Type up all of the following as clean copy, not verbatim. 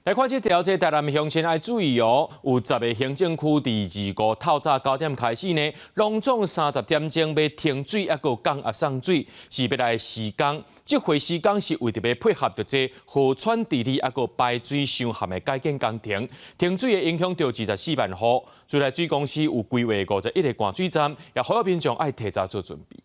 来看这条，台南乡亲爱注意哦，有10个行政区第25透早9点开始呢，隆重30点钟要停水，还有降压送水，是要来施工。这回施工是为着要配合着这河川治理，还有排水箱涵的改建工程。停水的影响到24万户。自来水公司有规划51个灌水站，也呼吁民众爱提早做准备。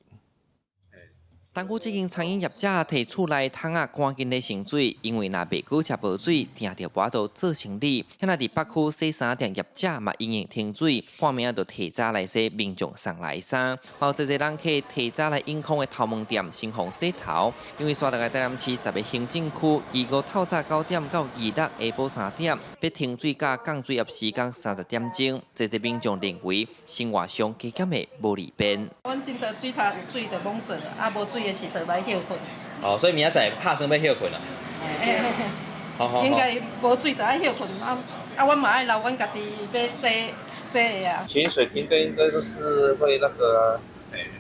但有一间餐饮业者提出来，桶仔赶紧咧省水，因为若袂久吃无水，定着跋倒做生理。遐那伫北区洗衫店业者嘛，因应停水，半暝就提早来洗民众送来衫。包这些人客提早来永康的头毛店先防洗头，因为刷大概台南市10个行政区，25透早9点到26下晡3点，要停水甲降水业时间30点钟。这些民众认为生活上加减的无利便。阮真得水头有水就罔做，啊无水的时就来休困。哦，所以明仔载拍算要休困了。应该无水就爱休困阮嘛爱留阮家己要洗的啊。停水停电应该都是会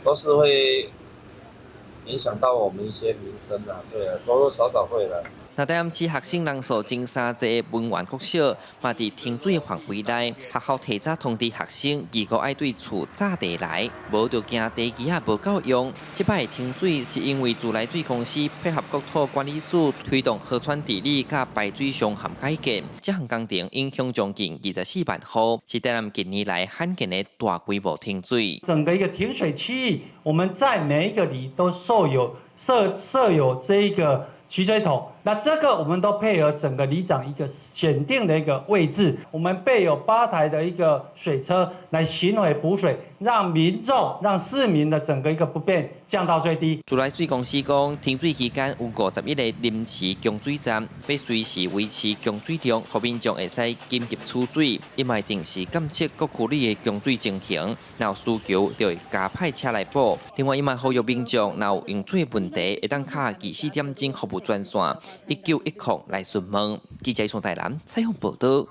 都是会影响到我们一些民生啊，对啊，多多少少会的。那台南市学生人数增加这个文员国小，嘛伫停水范围内，学校提早通知学生，如果爱对厝炸地来，无就惊地基啊无够用。这摆停水是因为自来水公司配合国土管理署推动河川治理甲排水箱涵改建，这项工程影响将近24万户，是台南近年来罕见的大规模停水。整个一个停水区域，我们在每一个里都设有这一个取水桶，那这个我们都配合整个里长一个选定的一个位置，我们备有8台的一个水车来巡回补水，让市民的整个一个不便降到最低。自来水公司讲，停水期间有51个临时供水站，要随时维持供水量，让民众会使紧急取水，伊嘛定时监测各区里的供水情形，若有需求就会加派车来补。另外，伊嘛呼吁民众若有用水问题，会当敲24点钟服务专线1910来询问。记者从台南采访报道。